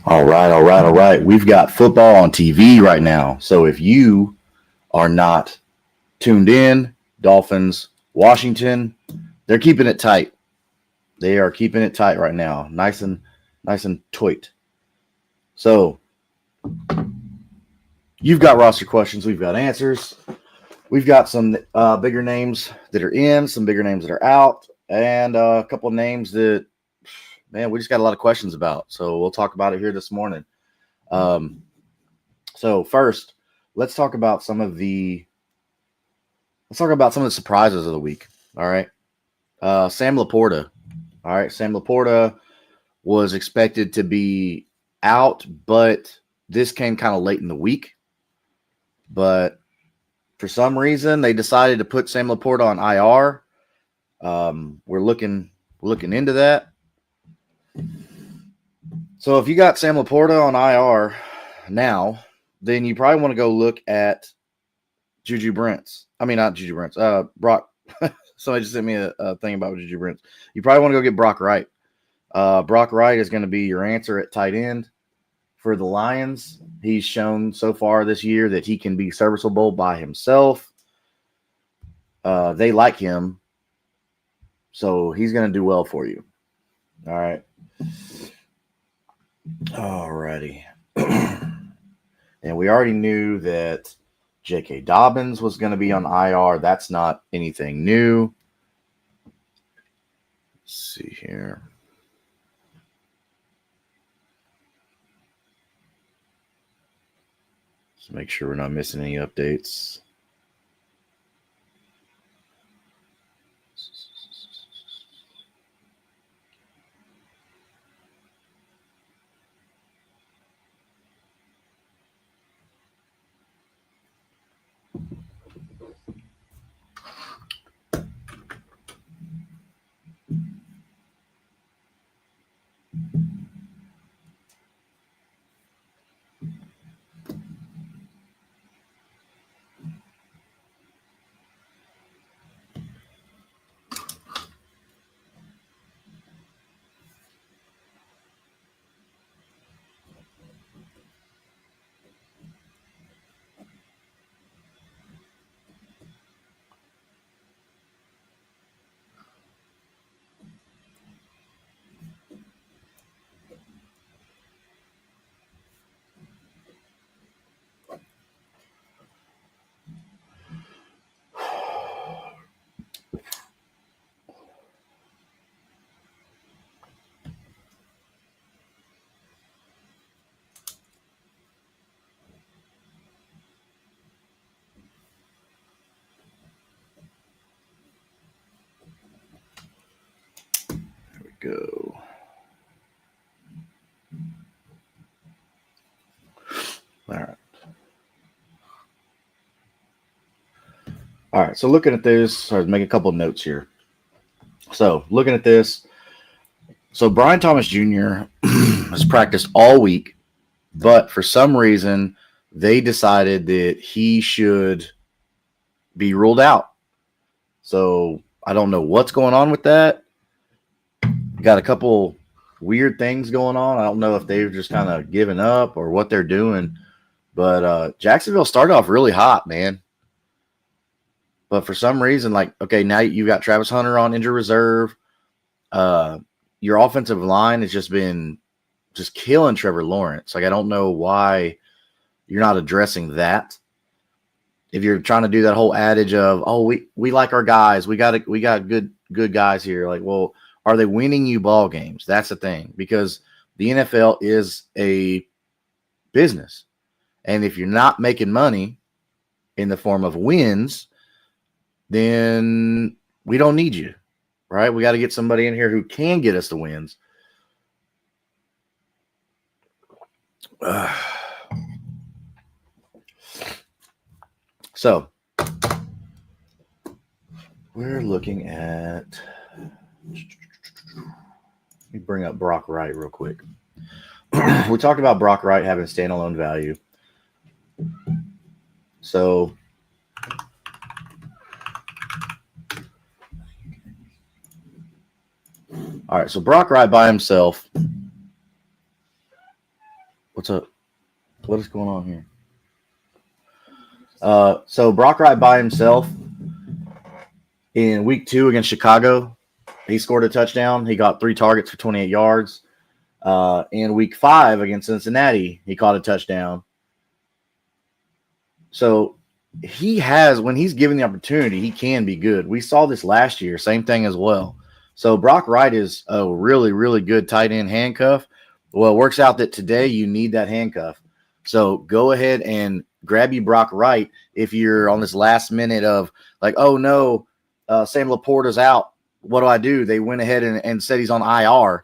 All right. We've got football on TV right now. So if you are not tuned in, Dolphins, Washington, they're keeping it tight. They are keeping it tight right now. Nice and tight. So you've got roster questions. We've got answers. We've got some bigger names that are in, some bigger names that are out, and a couple of names that, man, we just got a lot of questions about. So we'll talk about it here this morning. So first, let's talk about some of the surprises of the week. All right. Sam Laporta. All right. Sam Laporta was expected to be out, but this came kind of late in the week. But for some reason, they decided to put Sam Laporta on IR. We're looking into that. So if you got Sam Laporta on IR now, then you probably want to go look at Juju Brents. I mean, not Juju Brents. Brock. Somebody just sent me a thing about Juju Brents. You probably want to go get Brock Wright. Brock Wright is going to be your answer at tight end for the Lions. He's shown so far this year that he can be serviceable by himself. They like him, so he's going to do well for you. All right. Alrighty. And we already knew that J.K. Dobbins was going to be on IR. That's not anything new. Let's see here. Let's make sure we're not missing any updates. Go. All right. All right. So looking at this, I'll make a couple of notes here. So looking at this, so Brian Thomas Jr. has practiced all week, but for some reason they decided that he should be ruled out. So I don't know what's going on with that. Got a couple weird things going on. I don't know if they've just kind of given up or what they're doing. But Jacksonville started off really hot, man. But for some reason, okay, now you've got Travis Hunter on injured reserve. Your offensive line has just been killing Trevor Lawrence. I don't know why you're not addressing that. If you're trying to do that whole adage of, oh, we like our guys, we got good guys here. Well, are they winning you ball games? That's the thing, because the NFL is a business. And if you're not making money in the form of wins, then we don't need you, right? We got to get somebody in here who can get us the wins. So we're looking at, let me bring up Brock Wright real quick. We talked about Brock Wright having standalone value. So all right, so Brock Wright by himself What's up? What is going on here? So Brock Wright by himself in week 2 against Chicago, he scored a touchdown. He got 3 targets for 28 yards. In week 5 against Cincinnati, he caught a touchdown. So he has, when he's given the opportunity, he can be good. We saw this last year, same thing as well. So Brock Wright is a really, really good tight end handcuff. Well, it works out that today you need that handcuff. So go ahead and grab you Brock Wright if you're on this last minute of like, oh no, Sam Laporta's out. What do? They went ahead and said he's on IR.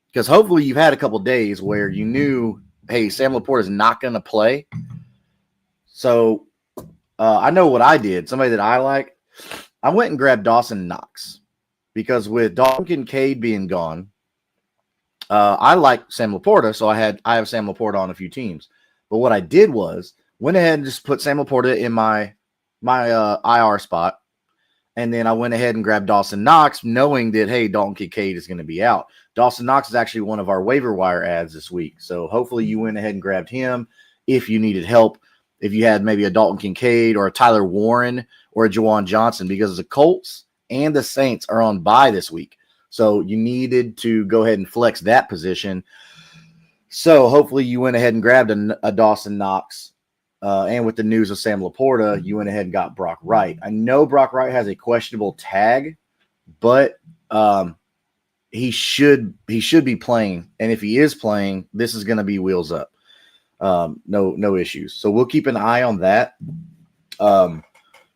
Because hopefully you've had a couple days where you knew, hey, Sam Laporta is not going to play. So I know what I did. Somebody that I like, I went and grabbed Dawson Knox. Because with Dalton Kincaid being gone, I like Sam Laporta, so I have Sam Laporta on a few teams. But what I did was went ahead and just put Sam Laporta in my IR spot, and then I went ahead and grabbed Dawson Knox, knowing that, hey, Dalton Kincaid is going to be out. Dawson Knox is actually one of our waiver wire ads this week, so hopefully you went ahead and grabbed him if you needed help, if you had maybe a Dalton Kincaid or a Tyler Warren or a Juwan Johnson, because the Colts and the Saints are on bye this week. So you needed to go ahead and flex that position. So hopefully you went ahead and grabbed a Dawson Knox. And with the news of Sam Laporta, you went ahead and got Brock Wright. I know Brock Wright has a questionable tag, but he should be playing. And if he is playing, this is going to be wheels up. No issues. So we'll keep an eye on that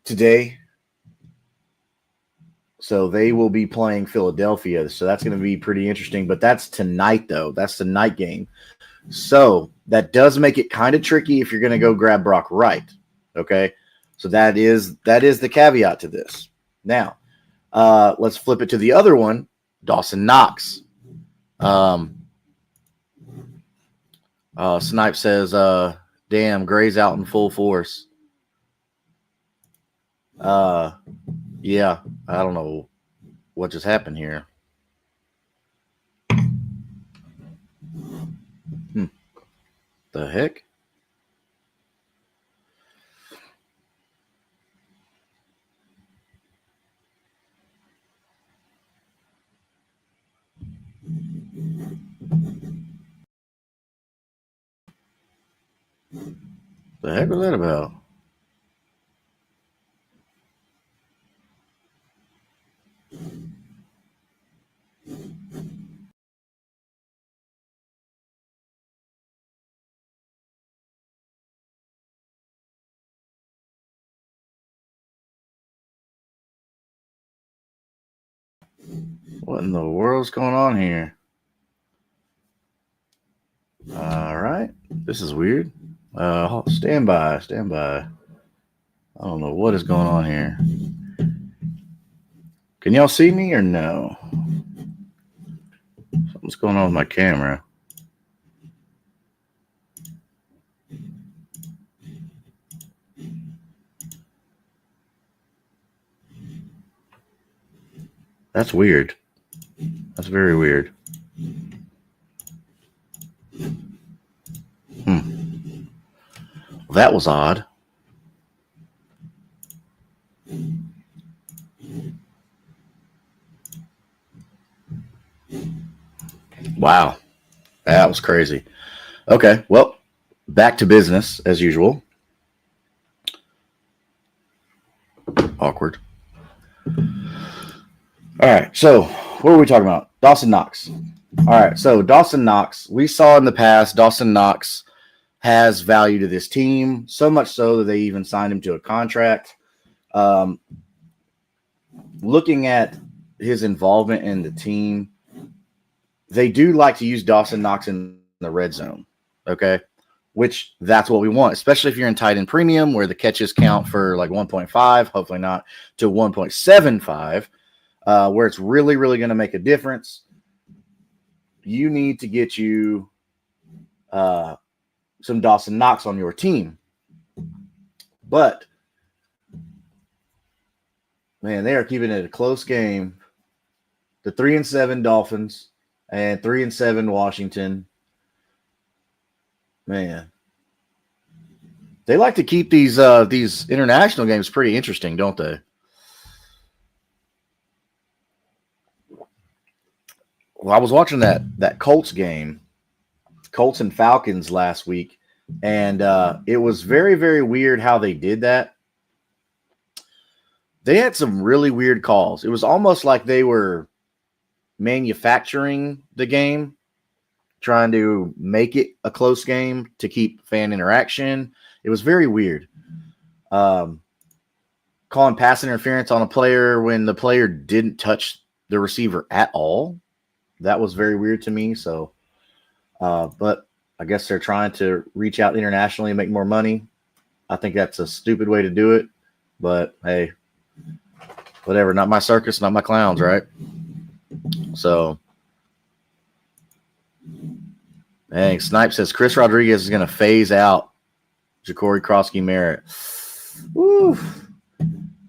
today. So they will be playing Philadelphia. So that's going to be pretty interesting. But that's tonight, though. That's the night game. So that does make it kind of tricky if you're going to go grab Brock Wright. Okay. So that is the caveat to this. Now, let's flip it to the other one, Dawson Knox. Snipe says, damn, Gray's out in full force. Yeah, I don't know what just happened here. The heck? The heck was that about? What in the world's going on here? All right. This is weird. Stand by. I don't know what is going on here. Can y'all see me or no? Something's going on with my camera. That's weird. That's very weird. That was odd. Wow. That was crazy. Okay, well, back to business as usual. Awkward. All right, so what are we talking about? Dawson Knox. All right, so Dawson Knox, we saw in the past, Dawson Knox has value to this team, so much so that they even signed him to a contract. Looking at his involvement in the team, they do like to use Dawson Knox in the red zone, okay? Which that's what we want, especially if you're in tight end premium where the catches count for like 1.5, hopefully not, to 1.75, where it's really, really going to make a difference. You need to get you some Dawson Knox on your team. But, man, they are keeping it a close game. The 3-7 Dolphins and 3-7 Washington. Man, they like to keep these international games pretty interesting, don't they? Well, I was watching that Colts game, Colts and Falcons last week, and it was very, very weird how they did that. They had some really weird calls. It was almost like they were manufacturing the game, trying to make it a close game to keep fan interaction. It was very weird. Calling pass interference on a player when the player didn't touch the receiver at all. That was very weird to me. So, but I guess they're trying to reach out internationally and make more money. I think that's a stupid way to do it. But hey, whatever. Not my circus, not my clowns, right? So, dang, Snipe says Chris Rodriguez is going to phase out Ja'Cory Krosky-Merritt. Woo.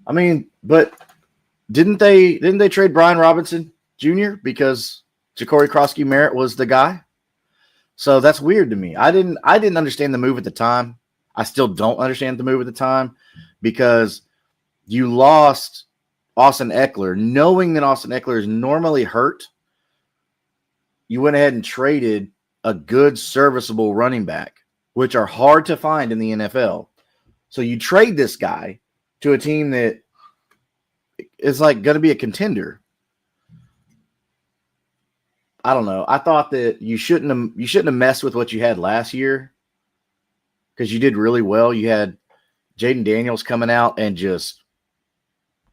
I mean, but didn't they trade Brian Robinson Jr. because Ja'Cory Krosky-Merritt was the guy? So that's weird to me. I didn't understand the move at the time. I still don't understand the move at the time because you lost Austin Eckler, knowing that Austin Eckler is normally hurt. You went ahead and traded a good, serviceable running back, which are hard to find in the NFL. So you trade this guy to a team that is like going to be a contender. I don't know. I thought that you shouldn't have messed with what you had last year because you did really well. You had Jaden Daniels coming out and just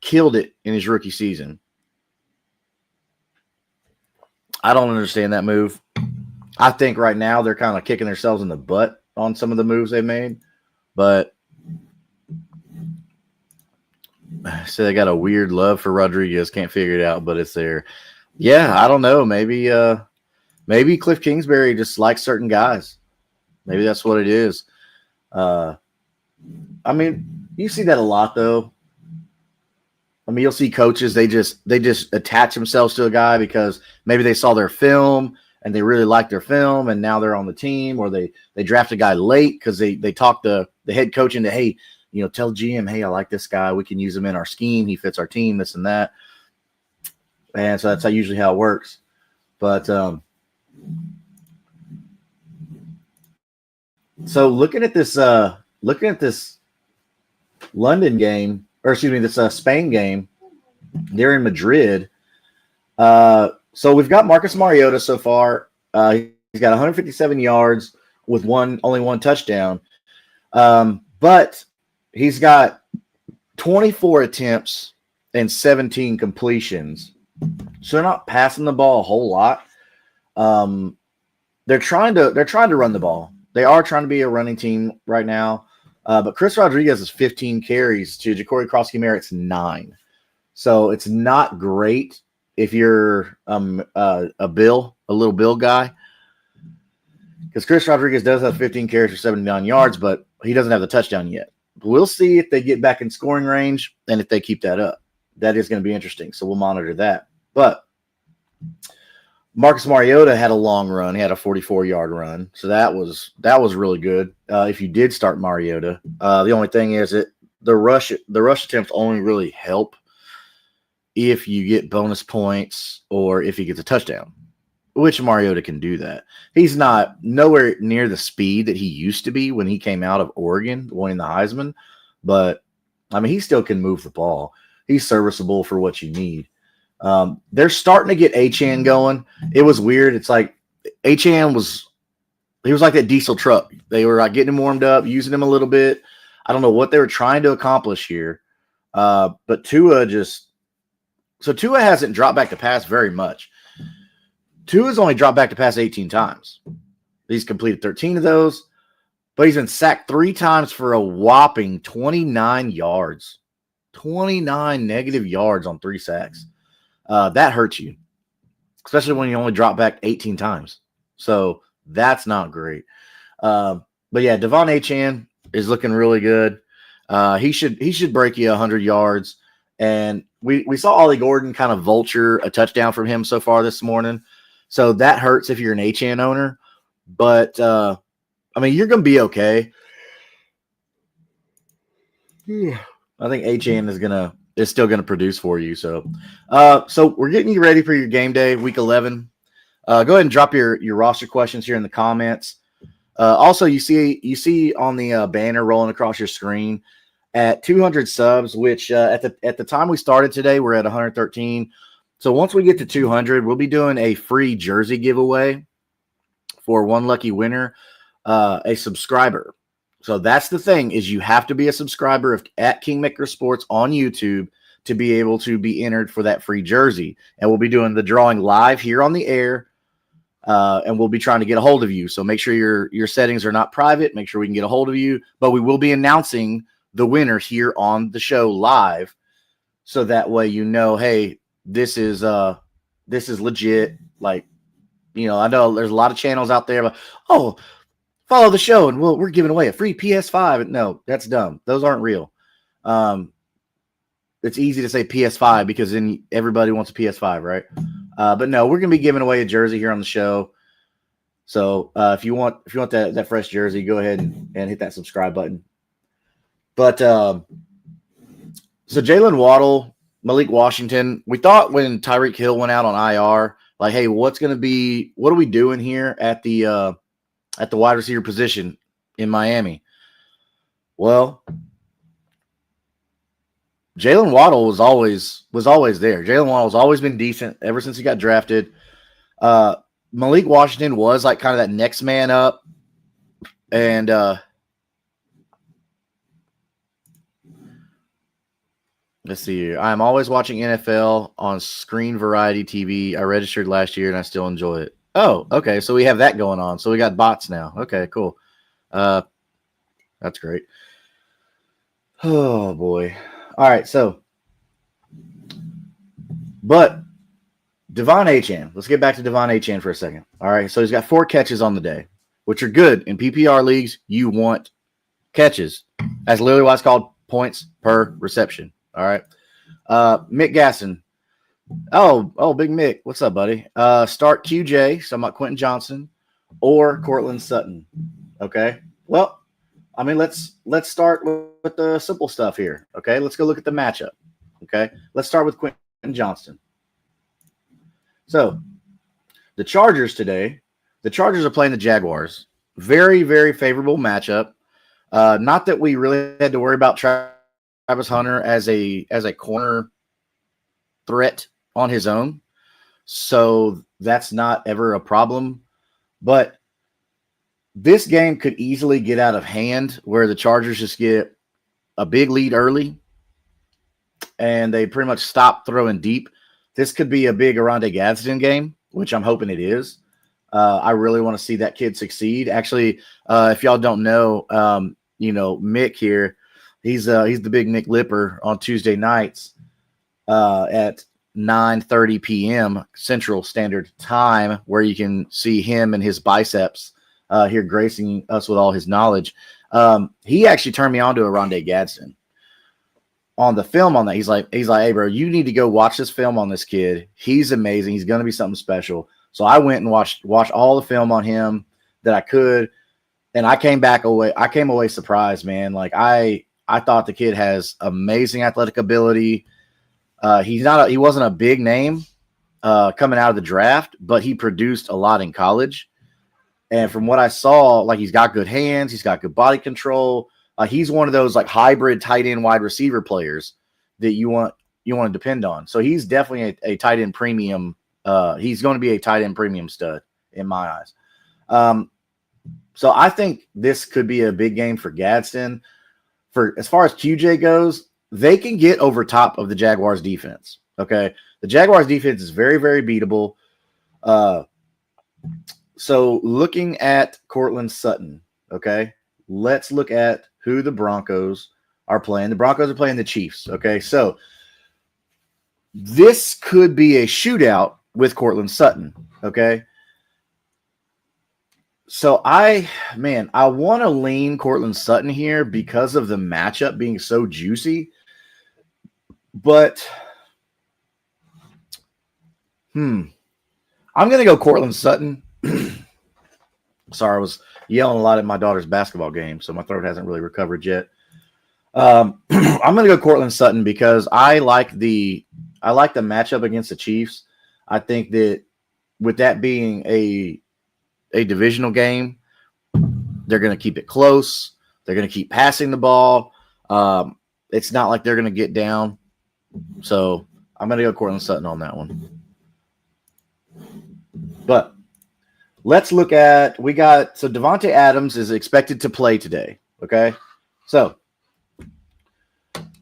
killed it in his rookie season. I don't understand that move. I think right now they're kind of kicking themselves in the butt on some of the moves they made, but so they got a weird love for Rodriguez. Can't figure it out, but it's there. Yeah, I don't know. Maybe Cliff Kingsbury just likes certain guys. Maybe that's what it is. I mean, you see that a lot, though. I mean, you'll see coaches, they just attach themselves to a guy because maybe they saw their film and they really like their film and now they're on the team, or they draft a guy late because they talk the head coach into, hey, tell GM, hey, I like this guy. We can use him in our scheme. He fits our team, this and that. And so that's usually how it works. But so looking at this London game, or excuse me, this Spain game, they're in Madrid. So we've got Marcus Mariota so far. He's got 157 yards with only one touchdown. But he's got 24 attempts and 17 completions. So they're not passing the ball a whole lot. They're trying to run the ball. They are trying to be a running team right now. But Chris Rodriguez is 15 carries to Ja'Cory Krosky-Merritt's 9. So it's not great if you're a little Bill guy. Because Chris Rodriguez does have 15 carries for 79 yards, but he doesn't have the touchdown yet. We'll see if they get back in scoring range and if they keep that up. That is going to be interesting. So we'll monitor that. But Marcus Mariota had a long run. He had a 44-yard run. So that was really good. If you did start Mariota, the only thing is that the rush attempts only really help if you get bonus points or if he gets a touchdown, which Mariota can do that. He's not nowhere near the speed that he used to be when he came out of Oregon winning the Heisman, but I mean, he still can move the ball. He's serviceable for what you need. They're starting to get Achane going. It was weird. It's like Achane was like that diesel truck. They were like getting him warmed up, using him a little bit. I don't know what they were trying to accomplish here. But Tua hasn't dropped back to pass very much. Tua's only dropped back to pass 18 times. He's completed 13 of those, but he's been sacked 3 times for a whopping 29 yards. 29 negative yards on 3 sacks. That hurts you, especially when you only drop back 18 times. So that's not great. But yeah, Devon Achane is looking really good. He should break you 100 yards. And we saw Ollie Gordon kind of vulture a touchdown from him so far this morning. So that hurts if you're an Achane owner. But I mean, you're going to be okay. I think HN is still gonna produce for you. So, so we're getting you ready for your game day, week 11. Go ahead and drop your roster questions here in the comments. Also, you see on the banner rolling across your screen at 200 subs, which at the time we started today, we're at 113. So once we get to 200, we'll be doing a free jersey giveaway for one lucky winner, a subscriber. So that's the thing, is you have to be a subscriber at Kingmaker Sports on YouTube to be able to be entered for that free jersey. And we'll be doing the drawing live here on the air, and we'll be trying to get a hold of you. So make sure your settings are not private. Make sure we can get a hold of you. But we will be announcing the winner here on the show live, so that way you know, hey, this is legit. Like, you know, I know there's a lot of channels out there, but follow the show and we're giving away a free PS5. No, that's dumb. Those aren't real. It's easy to say PS5 because then everybody wants a PS5, right? But no, we're gonna be giving away a jersey here on the show. So if you want that fresh jersey, go ahead and hit that subscribe button. But so Jalen Waddle, Malik Washington, we thought when Tyreek Hill went out on IR, like, hey, what are we doing here at the wide receiver position in Miami? Well, Jalen Waddle was always there. Jalen Waddle's always been decent ever since he got drafted. Malik Washington was like kind of that next man up. And let's see here. I'm always watching NFL on Screen Variety TV. I registered last year and I still enjoy it. Oh, okay. So we have that going on. So we got bots now. Okay, cool. That's great. Oh boy. All right. So, but Devon Achane. Let's get back to Devon Achane for a second. All right. So he's got 4 catches on the day, which are good in PPR leagues. You want catches, as literally why it's called points per reception. All right. Mick Gasson. Oh, Big Mick. What's up, buddy? Start QJ, so I'm not Quentin Johnson, or Cortland Sutton. Okay. Well, I mean, let's start with the simple stuff here. Okay. Let's go look at the matchup. Okay. Let's start with Quentin Johnson. So the Chargers today, the Chargers are playing the Jaguars. Very, very favorable matchup. Not that we really had to worry about Travis Hunter as a corner threat on his own. So that's not ever a problem. But this game could easily get out of hand where the Chargers just get a big lead early and they pretty much stop throwing deep. This could be a big Oronde Gadsden game, which I'm hoping it is. I really want to see that kid succeed. Actually, if y'all don't know, Mick here, he's the big Nick Lipper on Tuesday nights at 9:30 p.m. Central Standard Time, where you can see him and his biceps here gracing us with all his knowledge. He actually turned me on to Oronde Gadsden. On the film on that, he's like, hey, bro, you need to go watch this film on this kid. He's amazing. He's going to be something special. So I went and watched all the film on him that I could, and I came away surprised, man. Like I thought the kid has amazing athletic ability. He wasn't a big name coming out of the draft, but he produced a lot in college. And from what I saw, like, he's got good hands, he's got good body control. He's one of those like hybrid tight end wide receiver players that you want to depend on. So he's definitely a tight end premium. He's going to be a tight end premium stud in my eyes. So I think this could be a big game for Gadsden. For as far as QJ goes, they can get over top of the Jaguars defense. Okay. The Jaguars defense is very, very beatable. So looking at Cortland Sutton, okay, let's look at who the Broncos are playing. The Broncos are playing the Chiefs. Okay. So this could be a shootout with Cortland Sutton. Okay. So I want to lean Cortland Sutton here because of the matchup being so juicy. But I'm going to go Cortland Sutton Sorry, I was yelling a lot at my daughter's basketball game, so my throat hasn't really recovered yet. I'm going to go Cortland Sutton because I like the matchup against the Chiefs. I think that with that being a divisional game, they're going to keep it close. They're going to keep passing the ball. It's not like they're going to get down. So I'm going to go Cortland Sutton on that one. But let's look at so Davante Adams is expected to play today. Okay, so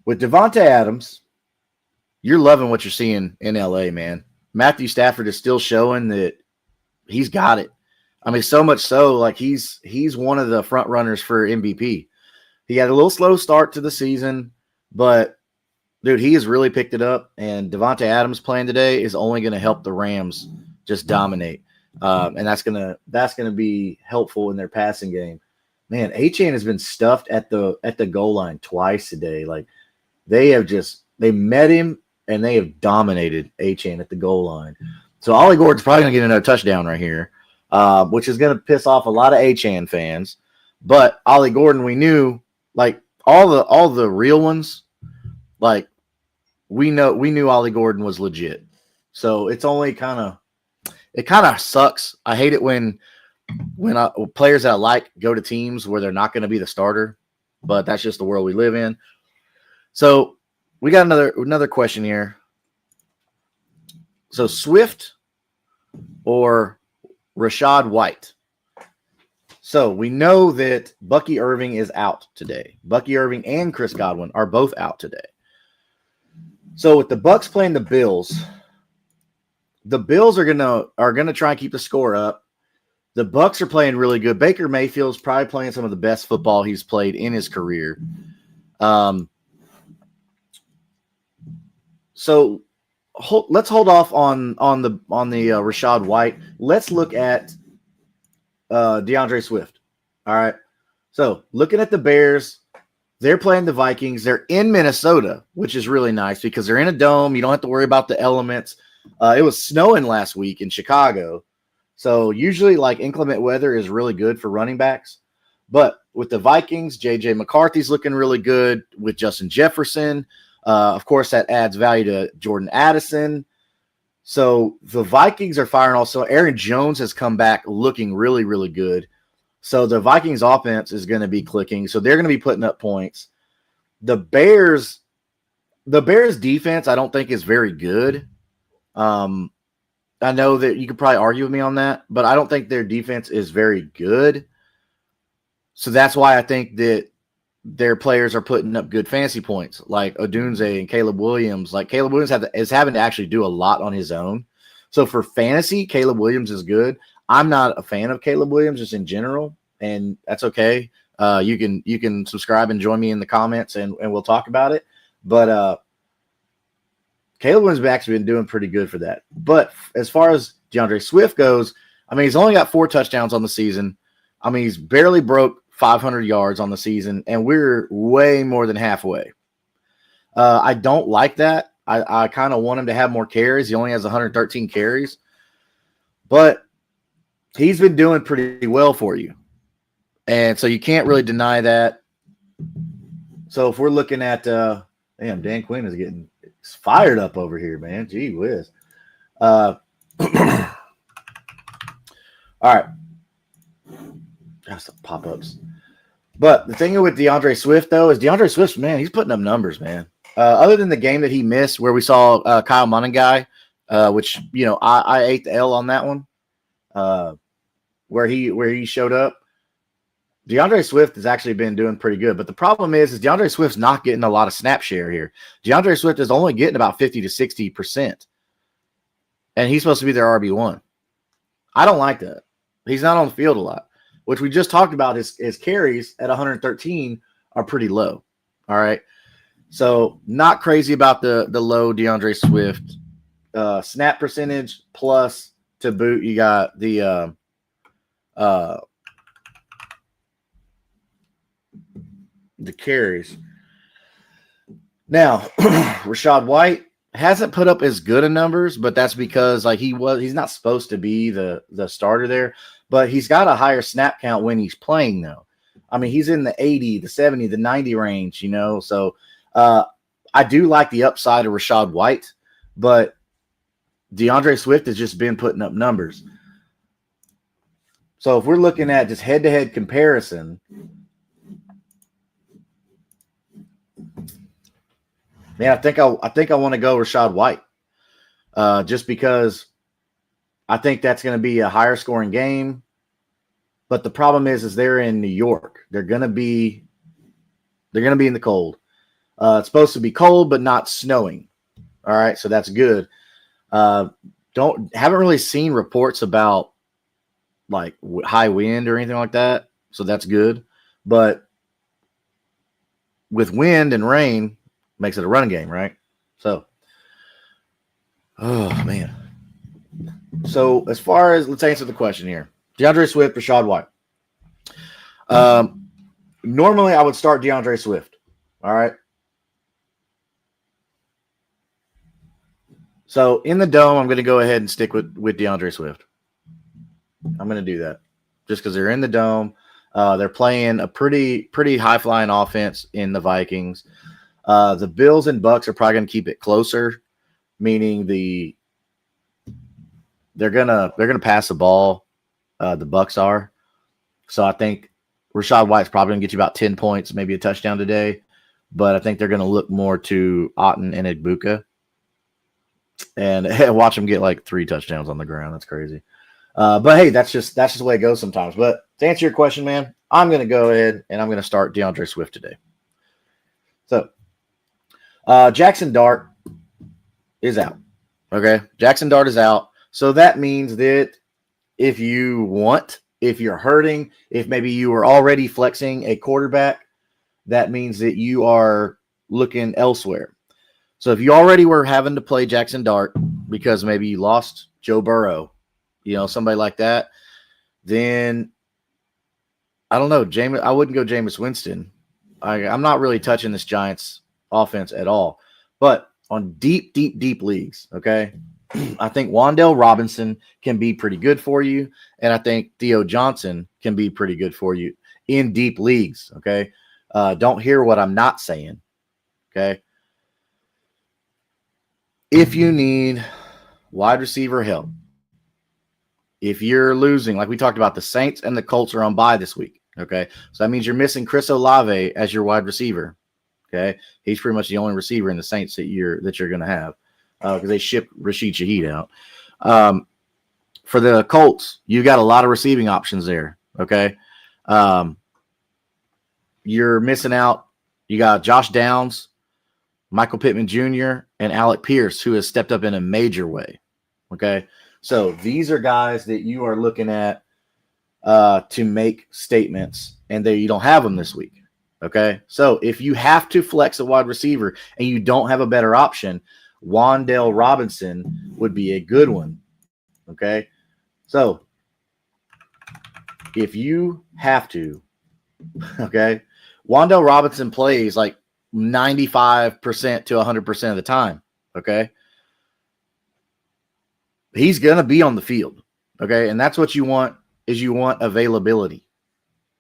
with Davante Adams, you're loving what you're seeing in LA, man. Matthew Stafford is still showing that he's got it. I mean, so much so, like he's one of the front runners for MVP. He had a little slow start to the season, but dude, he has really picked it up. And Davante Adams playing today is only going to help the Rams just dominate, and that's gonna be helpful in their passing game. Man, Achane has been stuffed at the goal line twice today. Like they met him and they have dominated Achane at the goal line. So Ollie Gordon's probably gonna get another touchdown right here, which is gonna piss off a lot of Achane fans. But Ollie Gordon, we knew, like all the real ones, like we knew Ollie Gordon was legit. So it's only it kind of sucks. I hate it when players that I like go to teams where they're not going to be the starter, but that's just the world we live in. So we got another question here. So Swift or Rashad White? So we know that Bucky Irving is out today. Bucky Irving and Chris Godwin are both out today. So with the Bucks playing the Bills are gonna try and keep the score up. The Bucks are playing really good. Baker Mayfield's probably playing some of the best football he's played in his career. So let's hold off on the Rashad White. Let's look at DeAndre Swift. All right. So looking at the Bears, they're playing the Vikings. They're in Minnesota, which is really nice because they're in a dome. You don't have to worry about the elements. It was snowing last week in Chicago. So usually like inclement weather is really good for running backs. But with the Vikings, J.J. McCarthy's looking really good with Justin Jefferson. Of course, that adds value to Jordan Addison. So the Vikings are firing also. Aaron Jones has come back looking really, really good. So the Vikings offense is going to be clicking. So they're going to be putting up points. The Bears defense, I don't think is very good. I know that you could probably argue with me on that, but I don't think their defense is very good. So that's why I think that their players are putting up good fantasy points, like Odunze and Caleb Williams. Like Caleb Williams is having to actually do a lot on his own. So for fantasy, Caleb Williams is good. I'm not a fan of Caleb Williams just in general, and that's okay. You can subscribe and join me in the comments, and we'll talk about it. But Caleb Williams has actually been doing pretty good for that. But as far as DeAndre Swift goes, I mean, he's only got 4 touchdowns on the season. I mean, he's barely broke 500 yards on the season, and we're way more than halfway. I don't like that. I kind of want him to have more carries. He only has 113 carries. But he's been doing pretty well for you. And so you can't really deny that. So if we're looking at damn, Dan Quinn is getting fired up over here, man. Gee whiz. All right. Got some pop-ups. But the thing with DeAndre Swift, though, is DeAndre Swift, man, he's putting up numbers, man. Other than the game that he missed where we saw Kyle Monangai, which, you know, I ate the L on that one, where he showed up. DeAndre Swift has actually been doing pretty good. But the problem is DeAndre Swift's not getting a lot of snap share here. DeAndre Swift is only getting about 50 to 60%. And he's supposed to be their RB1. I don't like that. He's not on the field a lot, which we just talked about. His carries at 113 are pretty low. All right. So not crazy about the low DeAndre Swift snap percentage, plus to boot, you got the carries. Now, Rashad White, hasn't put up as good of numbers, but that's because like he's not supposed to be the starter there, but he's got a higher snap count when he's playing though. I mean, he's in the 80, the 70, the 90 range, So I do like the upside of Rashad White, but DeAndre Swift has just been putting up numbers. So if we're looking at just head-to-head comparison, man, I think I want to go Rashad White, just because I think that's going to be a higher scoring game. But the problem is they're in New York. They're going to be in the cold. It's supposed to be cold, but not snowing. All right, so that's good. Haven't really seen reports about like high wind or anything like that, so that's good. But with wind and rain, makes it a running game, right? So, oh man. So as far as let's answer the question here, DeAndre Swift, Rashad White. Normally I would start DeAndre Swift. All right. So in the dome, I'm going to go ahead and stick with DeAndre Swift. I'm going to do that just because they're in the dome. They're playing a pretty high flying offense in the Vikings. The Bills and Bucks are probably going to keep it closer, meaning they're gonna pass the ball. The Bucks are. So I think Rashad White's probably going to get you about 10 points, maybe a touchdown today. But I think they're going to look more to Otten and Egbuka. And watch them get like 3 touchdowns on the ground. That's crazy. But hey, that's just the way it goes sometimes. But to answer your question, man, I'm going to go ahead and I'm going to start DeAndre Swift today. So Jackson Dart is out. Okay, Jackson Dart is out. So that means that if you're hurting, if maybe you were already flexing a quarterback, that means that you are looking elsewhere. So if you already were having to play Jackson Dart because maybe you lost Joe Burrow, somebody like that, then I don't know. I wouldn't go Jameis Winston. I'm not really touching this Giants offense at all. But on deep leagues, okay, I think Wan'Dale Robinson can be pretty good for you, and I think Theo Johnson can be pretty good for you in deep leagues, okay? Don't hear what I'm not saying, okay? If you need wide receiver help, if you're losing, like we talked about, the Saints and the Colts are on bye this week, okay? So that means you're missing Chris Olave as your wide receiver, okay? He's pretty much the only receiver in the Saints that you're going to have because they shipped Rashid Shaheed out. For the Colts, you got a lot of receiving options there, okay? You're missing out. You got Josh Downs, Michael Pittman Jr., and Alec Pierce, who has stepped up in a major way, okay? So these are guys that you are looking at to make statements, and you don't have them this week, okay? So if you have to flex a wide receiver and you don't have a better option, Wan'Dale Robinson would be a good one, okay? So if you have to, okay, Wan'Dale Robinson plays like 95% to 100% of the time, okay? He's going to be on the field, okay? And that's what you want, is you want availability.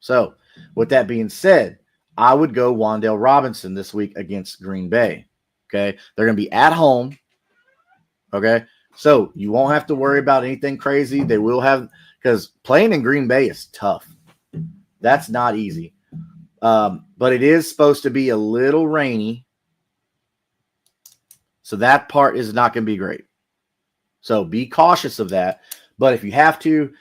So with that being said, I would go Wan'Dale Robinson this week against Green Bay, okay? They're going to be at home, okay? So you won't have to worry about anything crazy. They will have, because playing in Green Bay is tough. That's not easy. But it is supposed to be a little rainy. So that part is not going to be great. So be cautious of that. But if you have to,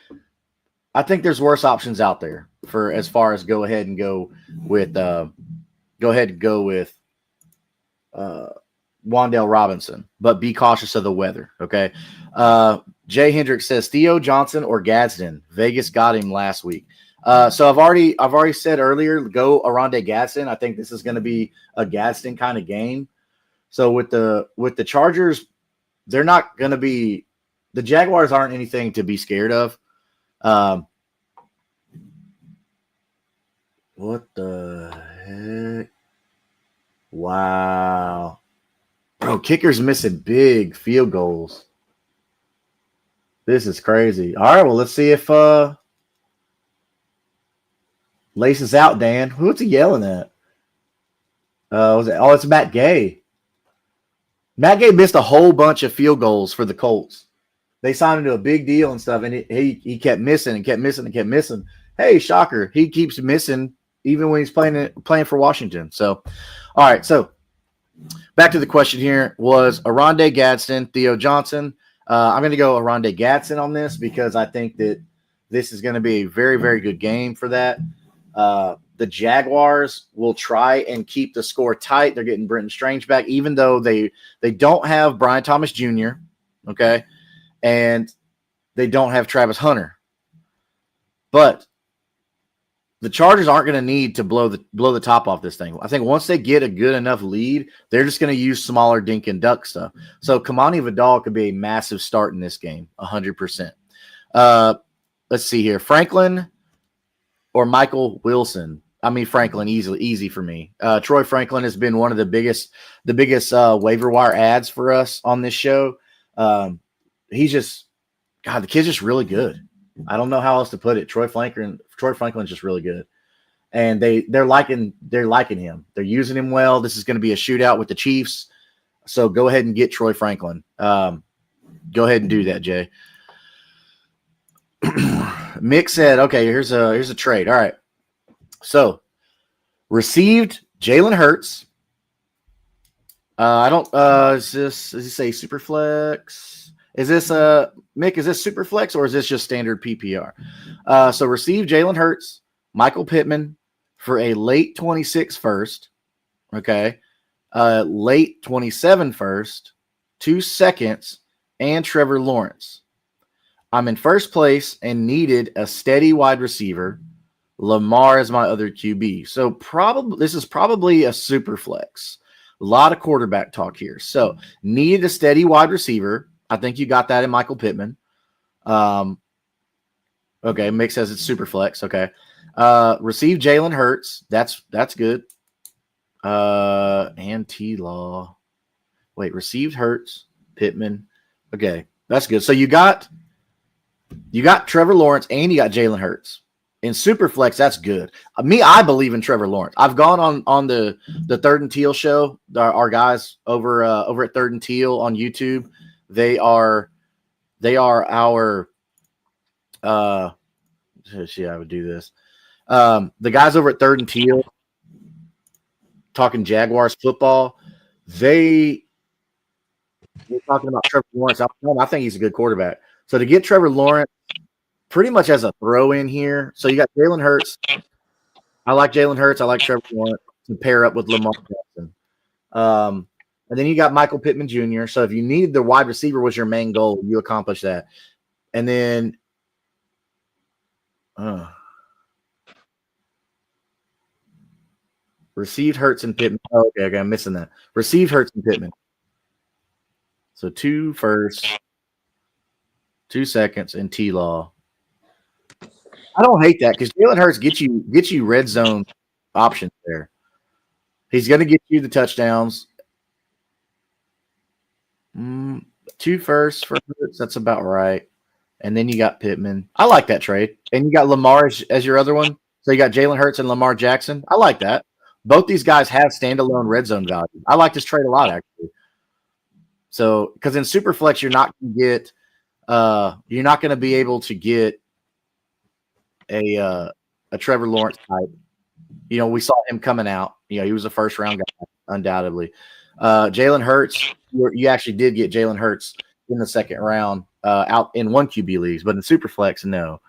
I think there's worse options out there for as far as go ahead and go with Wan'Dale Robinson, but be cautious of the weather. Okay. Jay Hendricks says Theo Johnson or Gadsden. Vegas got him last week. So I've already said earlier, go Aronde Gadsden. I think this is going to be a Gadsden kind of game. So with the Chargers, they're not going to be, the Jaguars aren't anything to be scared of. What the heck? Wow. Bro, kickers missing big field goals. This is crazy. All right, well, let's see if laces out, Dan. Who's he yelling at? It's Matt Gay. Matt Gay missed a whole bunch of field goals for the Colts. They signed him to a big deal and stuff, and he kept missing and kept missing and kept missing. Hey, shocker, he keeps missing even when he's playing for Washington. So, all right, so back to the question here was Aronde Gadsden, Theo Johnson. I'm going to go Aronde Gadsden on this because I think that this is going to be a very, very good game for that. The Jaguars will try and keep the score tight. They're getting Brenton Strange back, even though they don't have Brian Thomas Jr., okay, and they don't have Travis Hunter. But the Chargers aren't going to need to blow the top off this thing. I think once they get a good enough lead, they're just going to use smaller dink and duck stuff. So Kamani Vidal could be a massive start in this game, 100%. Let's see here. Franklin or Michael Wilson? I mean, Franklin, easy for me. Troy Franklin has been one of the biggest waiver wire ads for us on this show. He's just, God, the kid's just really good. I don't know how else to put it. Troy Franklin's just really good, and they're liking him. They're using him well. This is going to be a shootout with the Chiefs, so go ahead and get Troy Franklin. Go ahead and do that, Jay. Mick said, "Okay, here's a trade. All right, so received Jalen Hurts. I don't. Does he say super flex? Is this Mick? Is this super flex or is this just standard PPR? So receive Jalen Hurts, Michael Pittman for a late 26 first, okay, late 27 first, 2 seconds, and Trevor Lawrence. I'm in first place and needed a steady wide receiver. Lamar is my other QB. So this is probably a super flex. A lot of quarterback talk here. So needed a steady wide receiver. I think you got that in Michael Pittman. Okay, Mick says it's super flex. Okay. Receive Jalen Hurts. That's good. And T-Law. Wait, received Hurts, Pittman. Okay, that's good. So you got Trevor Lawrence and you got Jalen Hurts. In Superflex, that's good. I believe in Trevor Lawrence. I've gone on the Third and Teal show. Our guys over at Third and Teal on YouTube. They are our see, I would do this. The guys over at Third and Teal talking Jaguars football. They're talking about Trevor Lawrence. I think he's a good quarterback. So to get Trevor Lawrence pretty much as a throw in here. So you got Jalen Hurts. I like Jalen Hurts. I like Trevor Lawrence to pair up with Lamar Jackson. And then you got Michael Pittman Jr. So if you need the wide receiver was your main goal, you accomplish that. And then received Hurts and Pittman. Oh, okay, I'm missing that. Received Hurts and Pittman. So 2 first, 2 seconds, and T-Law. I don't hate that because Jalen Hurts gets you red zone options there. He's going to get you the touchdowns. 2 first for Hurts, that's about right. And then you got Pittman. I like that trade. And you got Lamar as your other one. So you got Jalen Hurts and Lamar Jackson. I like that. Both these guys have standalone red zone value. I like this trade a lot, actually. So because in Superflex, you're not going to be able to get a Trevor Lawrence type. You know, we saw him coming out. You know, he was a first round guy, undoubtedly. Jalen Hurts, you actually did get Jalen Hurts in the second round out in 1 QB leagues, but in Superflex, no.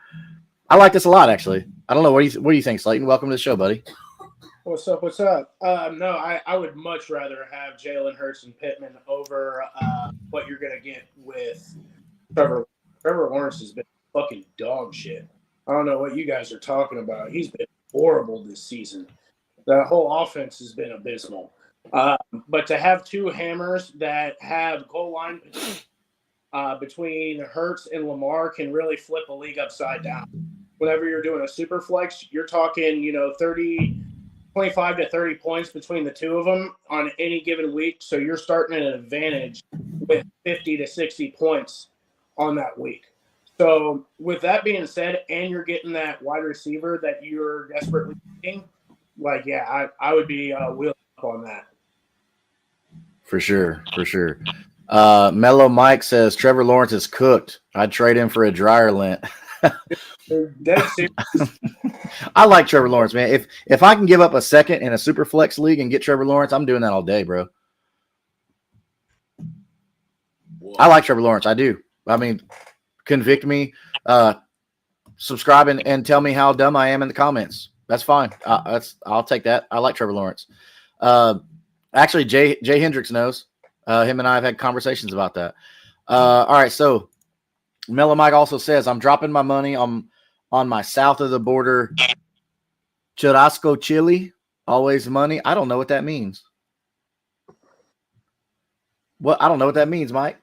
I like this a lot, actually. I don't know. What do you think, Slayton? Welcome to the show, buddy. What's up? No, I would much rather have Jalen Hurts and Pittman over what you're going to get with Trevor. Trevor Lawrence has been fucking dog shit. I don't know what you guys are talking about. He's been horrible this season. The whole offense has been abysmal. But to have 2 hammers that have goal line between Hurts and Lamar can really flip a league upside down. Whenever you're doing a super flex, you're talking, 30 25 to 30 points between the two of them on any given week. So you're starting at an advantage with 50 to 60 points on that week. So with that being said, and you're getting that wide receiver that you're desperately needing, like, yeah, I would be wheeling up on that. For sure, for sure. Mellow Mike says Trevor Lawrence is cooked. I'd trade him for a dryer lint. Dead serious. I like Trevor Lawrence, man. If I can give up a second in a super flex league and get Trevor Lawrence, I'm doing that all day, bro. I like Trevor Lawrence. I do. I mean, convict me, subscribe and tell me how dumb I am in the comments. That's fine. I'll take that. I like Trevor Lawrence. Actually, Jay Hendricks knows. Him and I have had conversations about that. All right, so Mellow Mike also says I'm dropping my money on my south of the border churrasco chili. Always money. I don't know what that means. I don't know what that means, Mike.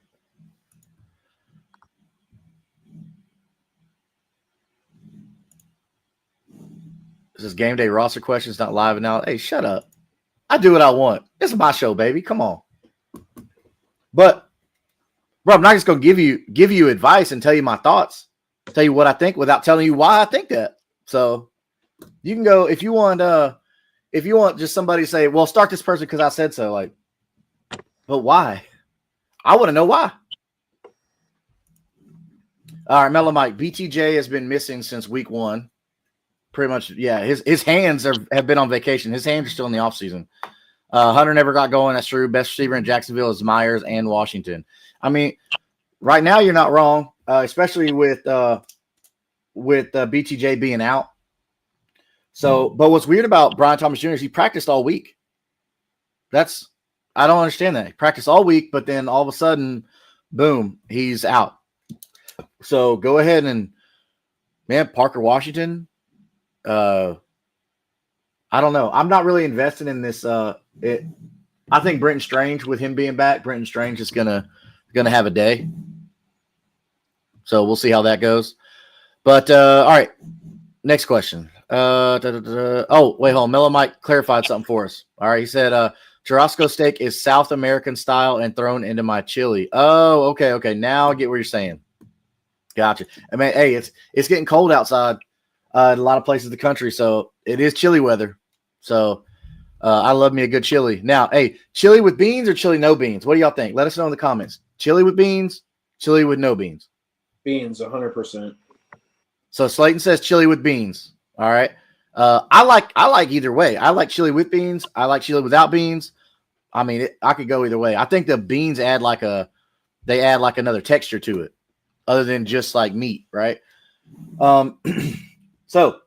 This is Game Day roster questions, not live now. Hey, shut up. I do what I want. This is my show, baby. Come on. But, bro, I'm not just gonna give you advice and tell you my thoughts, tell you what I think without telling you why I think that. So you can go if you want just somebody to say, well, start this person because I said so. Like, but why? I want to know why. All right, Mellow Mike. BTJ has been missing since week 1. Pretty much, yeah. His hands have been on vacation. His hands are still in the offseason. Hunter never got going. That's true. Best receiver in Jacksonville is Myers and Washington. I mean, right now you're not wrong, especially with BTJ being out. So, but what's weird about Brian Thomas Jr. is he practiced all week. I don't understand that. He practiced all week, but then all of a sudden, boom, he's out. So go ahead and, man, Parker Washington. I don't know. I'm not really invested in this. I think Brenton Strange, with him being back, Brenton Strange is gonna have a day. So we'll see how that goes. But all right, next question. Oh, wait, hold on. Mellow Mike clarified something for us. All right, he said churrasco steak is South American style and thrown into my chili. Oh, okay. Now I get what you're saying. Gotcha. I mean, hey, it's getting cold outside in a lot of places in the country, so it is chilly weather. So I love me a good chili. Now, hey, chili with beans or chili no beans? What do y'all think? Let us know in the comments. Chili with beans, chili with no beans. Beans, 100%. So Slayton says chili with beans. All right. I like either way. I like chili with beans. I like chili without beans. I mean, I could go either way. I think the beans add another texture to it, other than just like meat, right? So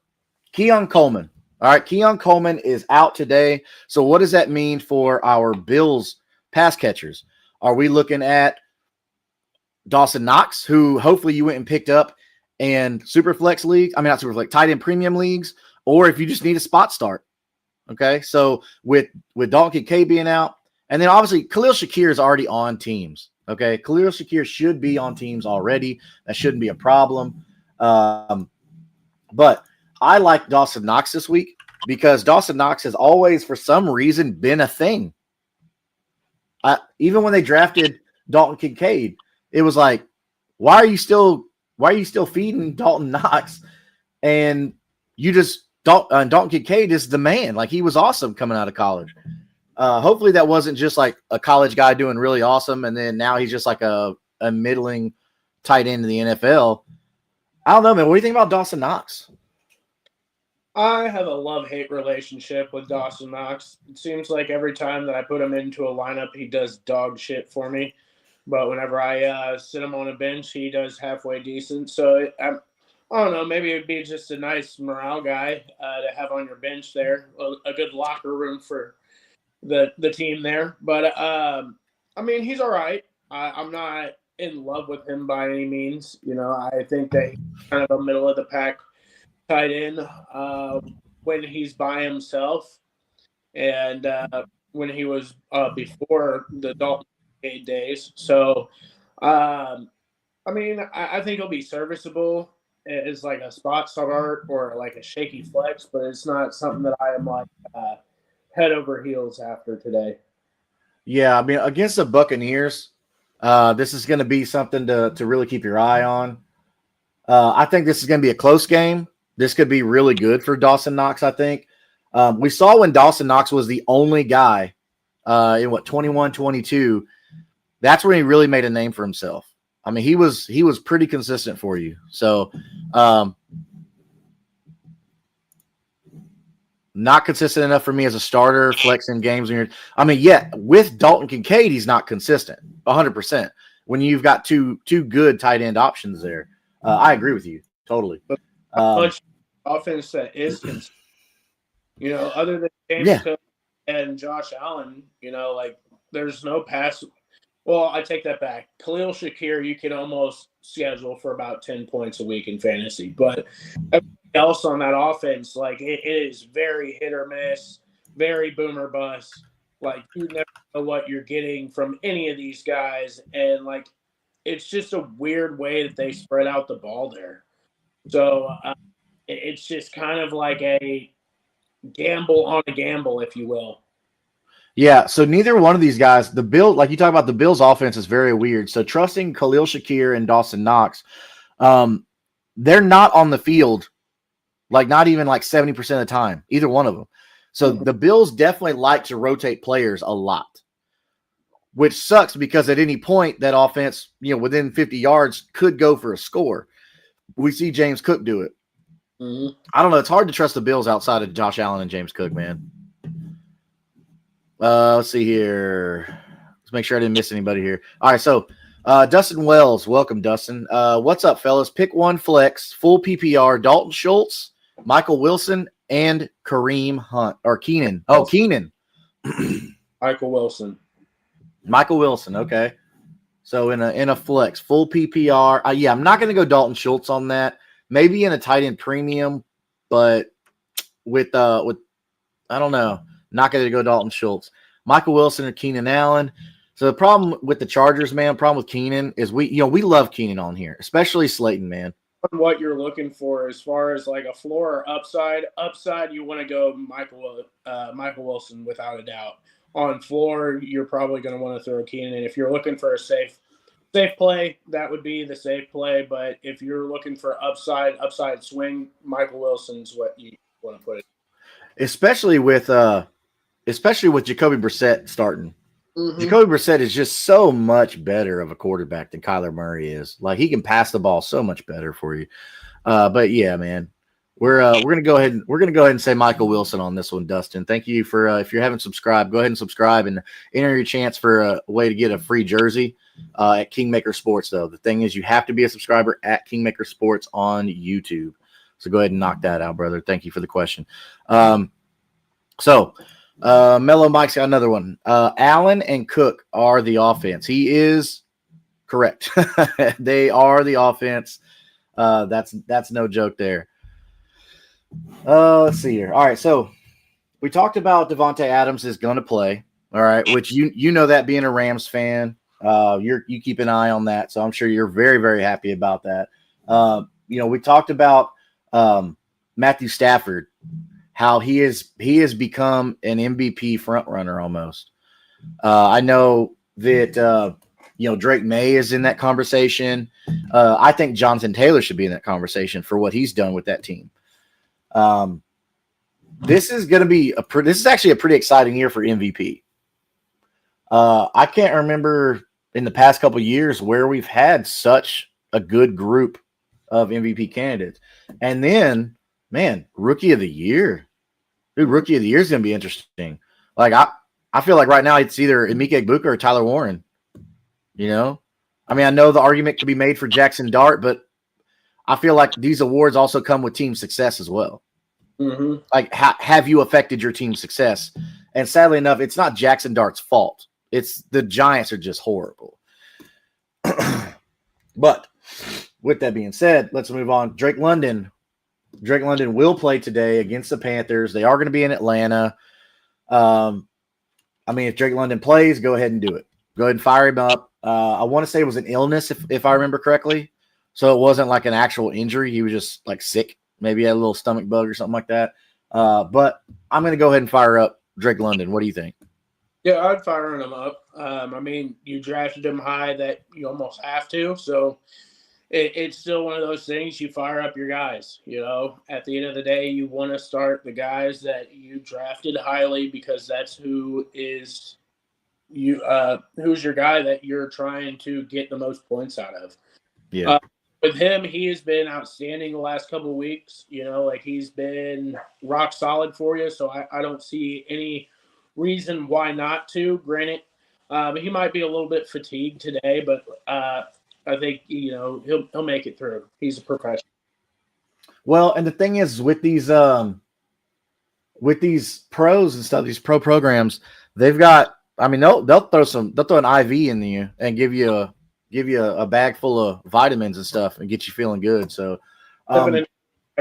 Keon Coleman. All right, Keon Coleman is out today. So what does that mean for our Bills pass catchers? Are we looking at Dawson Knox, who hopefully you went and picked up in Superflex leagues? I mean, not Superflex, tight end premium leagues, or if you just need a spot start. Okay, so with Dalton Kincaid being out, and then obviously Khalil Shakir is already on teams. Okay, Khalil Shakir should be on teams already. That shouldn't be a problem. But I like Dawson Knox this week because Dawson Knox has always, for some reason, been a thing. Even when they drafted Dalton Kincaid, it was like, why are you still feeding Dalton Knox? And you just Dalton Kincaid is the man. Like, he was awesome coming out of college. Hopefully that wasn't just like a college guy doing really awesome, and then now he's just like a middling tight end in the NFL. I don't know, man. What do you think about Dawson Knox? I have a love-hate relationship with Dawson Knox. It seems like every time that I put him into a lineup, he does dog shit for me. But whenever I sit him on a bench, he does halfway decent. So I don't know. Maybe it'd be just a nice morale guy to have on your bench there. A good locker room for the team there. But, I mean, he's all right. I'm not in love with him by any means. You know, I think that he's kind of a middle-of-the-pack tight end when he's by himself, and when he was before the Dalton days. So, I mean, I think he'll be serviceable. as like a spot start or like a shaky flex, but it's not something that I am like head over heels after today. Yeah, I mean, against the Buccaneers, this is going to be something to really keep your eye on. I think this is going to be a close game. This could be really good for Dawson Knox, I think. We saw when Dawson Knox was the only guy in 21, 22. That's when he really made a name for himself. I mean, he was pretty consistent for you. So, not consistent enough for me as a starter, flexing games. With Dalton Kincaid, he's not consistent 100%. When you've got two good tight end options there, I agree with you totally. But much offense that is consistent, other than James Cook and Josh Allen, like there's no pass. Well, I take that back. Khalil Shakir, you can almost schedule for about 10 points a week in fantasy, but everything else on that offense, like it is very hit or miss, very boom or bust. Like you never know what you're getting from any of these guys, and like it's just a weird way that they spread out the ball there. So it's just kind of like a gamble on a gamble, if you will. Yeah, so neither one of these guys, like you talk about, the Bills' offense is very weird. So trusting Khalil Shakir and Dawson Knox, they're not on the field, like not even like 70% of the time, either one of them. So the Bills definitely like to rotate players a lot, which sucks because at any point that offense, within 50 yards could go for a score. We see James Cook do it. Mm-hmm. I don't know. It's hard to trust the Bills outside of Josh Allen and James Cook, man. Let's see here. Let's make sure I didn't miss anybody here. All right, so Dustin Wells, welcome, Dustin. What's up, fellas? Pick one flex, full PPR, Dalton Schultz, Michael Wilson, and Kareem Hunt or Keenan. Oh, Keenan. Michael Wilson. Michael Wilson. Okay. So in a flex, full PPR. I'm not going to go Dalton Schultz on that. Maybe in a tight end premium, but with I don't know. Not going to go Dalton Schultz. Michael Wilson or Keenan Allen. So the problem with the Chargers, man, problem with Keenan is we love Keenan on here, especially Slayton, man. What you're looking for as far as like a floor or upside, you want to go Michael Wilson without a doubt. On floor, you're probably going to want to throw Keenan in. If you're looking for a safe play, that would be the safe play. But if you're looking for upside swing, Michael Wilson's what you want to put it. Especially with Jacoby Brissett starting. Mm-hmm. Jacoby Brissett is just so much better of a quarterback than Kyler Murray is. Like he can pass the ball so much better for you. But yeah, man, we're gonna go ahead and say Michael Wilson on this one, Dustin. Thank you for if you haven't subscribed, go ahead and subscribe and enter your chance for a way to get a free jersey at Kingmaker Sports. Though the thing is, you have to be a subscriber at Kingmaker Sports on YouTube. So go ahead and knock that out, brother. Thank you for the question. Mellow Mike's got another one. Allen and Cook are the offense. He is correct. They are the offense. That's no joke there. Let's see here. All right, so we talked about Devontae Adams is going to play. All right, which you know that being a Rams fan, you keep an eye on that. So I'm sure you're very, very happy about that. We talked about Matthew Stafford. How he has become an MVP front runner almost. I know that Drake May is in that conversation. I think Jonathan Taylor should be in that conversation for what he's done with that team. This is actually a pretty exciting year for MVP. I can't remember in the past couple of years where we've had such a good group of MVP candidates, and then Rookie of the Year. Dude, Rookie of the Year is going to be interesting. Like, I feel like right now it's either Emeka Egbuka or Tyler Warren. I know the argument could be made for Jackson Dart, but I feel like these awards also come with team success as well. Mm-hmm. Like, have you affected your team's success? And sadly enough, it's not Jackson Dart's fault. It's the Giants are just horrible. But with that being said, let's move on. Drake London will play today against the Panthers. They are going to be in Atlanta. If Drake London plays, go ahead and do it. Go ahead and fire him up. I want to say it was an illness, if I remember correctly. So it wasn't like an actual injury. He was just like sick. Maybe he had a little stomach bug or something like that. But I'm going to go ahead and fire up Drake London. What do you think? Yeah, I'd fire him up. I mean, you drafted him high that you almost have to. So it's still one of those things. You fire up your guys. At the end of the day, you want to start the guys that you drafted highly because that's who's your guy that you're trying to get the most points out of. Yeah. With him, he has been outstanding the last couple of weeks. Like he's been rock solid for you. So I don't see any reason why not to. Granted, he might be a little bit fatigued today, but I think he'll make it through. He's a professional. Well, and the thing is with these pros and stuff, these pro programs, they've got. I mean, they'll throw an IV in you and give you a bag full of vitamins and stuff and get you feeling good. So, right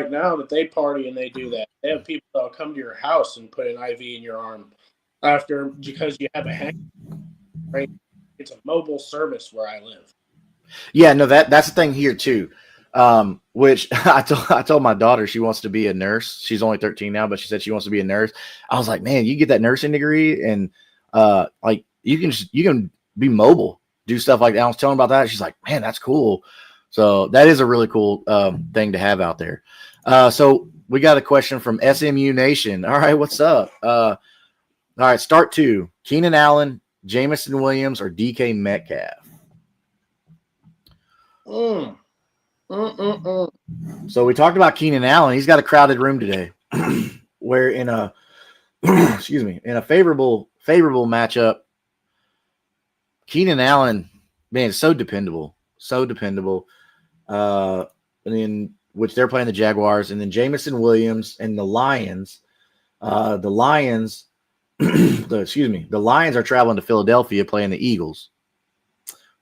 now that they party and they do that, they have people that'll come to your house and put an IV in your arm because you have a hang. Right? It's a mobile service where I live. Yeah, no, that's the thing here too. Which I told my daughter she wants to be a nurse. She's only 13 now, but she said she wants to be a nurse. I was like, man, you get that nursing degree and like you can be mobile, do stuff like that. I was telling her about that. She's like, man, that's cool. So that is a really cool thing to have out there. So we got a question from SMU Nation. All right, what's up? All right, start two. Keenan Allen, Jamison Williams, or DK Metcalf? So we talked about Keenan Allen. He's got a crowded room today. Where in a favorable matchup, Keenan Allen, man, so dependable. And then which they're playing the Jaguars, and then Jamison Williams and the Lions. The Lions are traveling to Philadelphia playing the Eagles.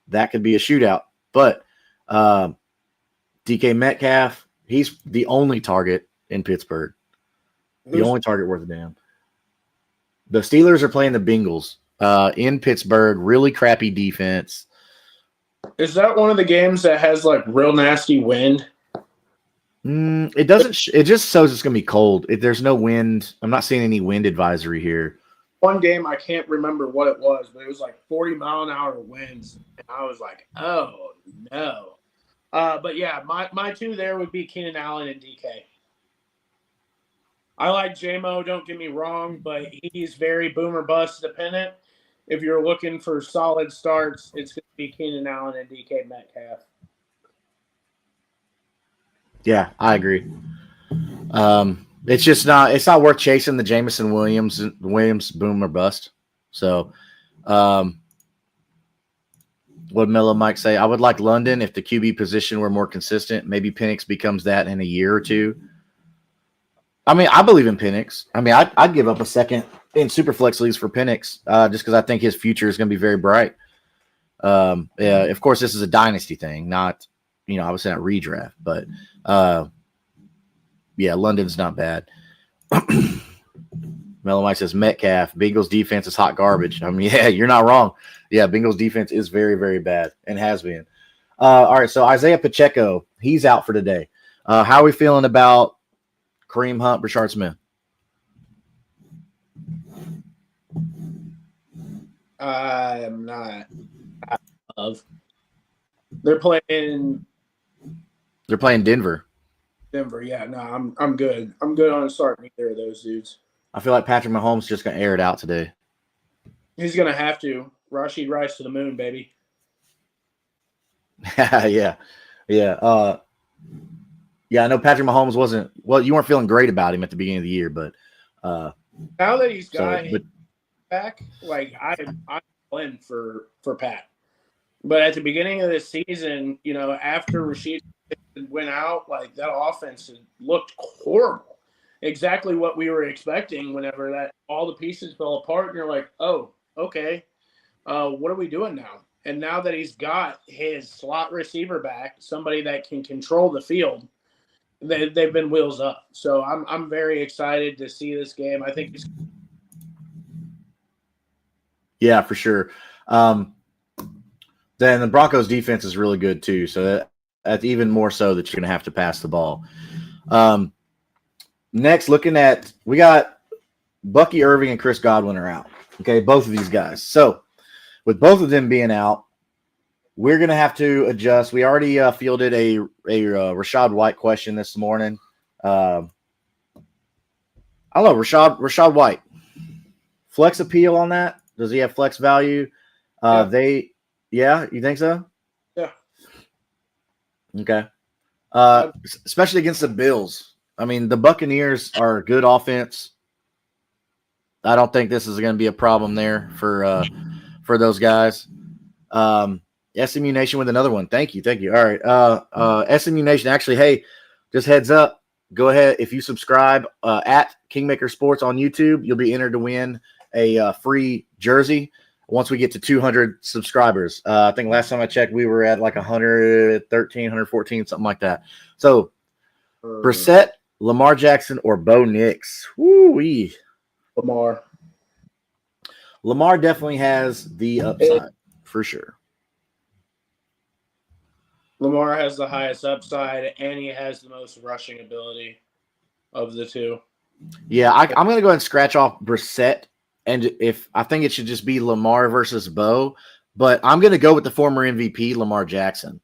That could be a shootout, but DK Metcalf, he's the only target in Pittsburgh. The only target worth a damn. The Steelers are playing the Bengals in Pittsburgh. Really crappy defense. Is that one of the games that has like real nasty wind? It doesn't. It just shows it's going to be cold. There's no wind. I'm not seeing any wind advisory here. One game, I can't remember what it was, but it was like 40-mile-an-hour winds. And I was like, oh, no. But yeah, my two there would be Keenan Allen and DK. I like J-Mo, don't get me wrong, but he's very boomer bust dependent. If you're looking for solid starts, it's going to be Keenan Allen and DK Metcalf. Yeah, I agree. It's not worth chasing the Jamison Williams boom or bust. So, what Mellow Mike say? I would like London if the QB position were more consistent. Maybe Penix becomes that in a year or two. I mean, I believe in Penix. I mean, I'd give up a second in Superflex leagues for Penix just because I think his future is going to be very bright. Yeah, of course, this is a dynasty thing, not obviously not redraft, but yeah, London's not bad. Mellow Mike says Metcalf, Bengals defense is hot garbage. I mean, yeah, you're not wrong. Yeah, Bengals defense is very, very bad and has been. All right, so Isaiah Pacheco, he's out for today. How are we feeling about Kareem Hunt, Rashard Smith? I am not. They're playing Denver. Denver, yeah. No, I'm good. I'm good on starting either of those dudes. I feel like Patrick Mahomes is just going to air it out today. He's going to have to. Rashid Rice to the moon, baby. Yeah. Yeah, I know Patrick Mahomes wasn't – well, you weren't feeling great about him at the beginning of the year, but now that he's got him back, like I'm in for Pat. But at the beginning of the season, after Rashid went out, like that offense looked horrible. Exactly what we were expecting whenever that all the pieces fell apart, and you're like, oh, okay, what are we doing now? And now that he's got his slot receiver back, somebody that can control the field, they've been wheels up. So I'm very excited to see this game. I think yeah, for sure. Then the Broncos defense is really good too. So even more so that you're going to have to pass the ball. Next, looking at, we got Bucky Irving and Chris Godwin are out. Okay, both of these guys. So with both of them being out, we're going to have to adjust. We already fielded a Rashad White question this morning. I don't know, Rashad White. Flex appeal on that? Does he have flex value? Yeah, you think so? Yeah. Okay. Especially against the Bills. I mean, the Buccaneers are a good offense. I don't think this is going to be a problem there for those guys. SMU Nation with another one. Thank you. All right. SMU Nation, actually, hey, just heads up. Go ahead. If you subscribe at Kingmaker Sports on YouTube, you'll be entered to win a free jersey once we get to 200 subscribers. I think last time I checked, we were at like 113, 114, something like that. So, Brissett, Lamar Jackson, or Bo Nix? Woo-wee. Lamar definitely has the upside, for sure. Lamar has the highest upside, and he has the most rushing ability of the two. Yeah, I'm going to go ahead and scratch off Brissett, and if I think it should just be Lamar versus Bo, but I'm going to go with the former MVP, Lamar Jackson.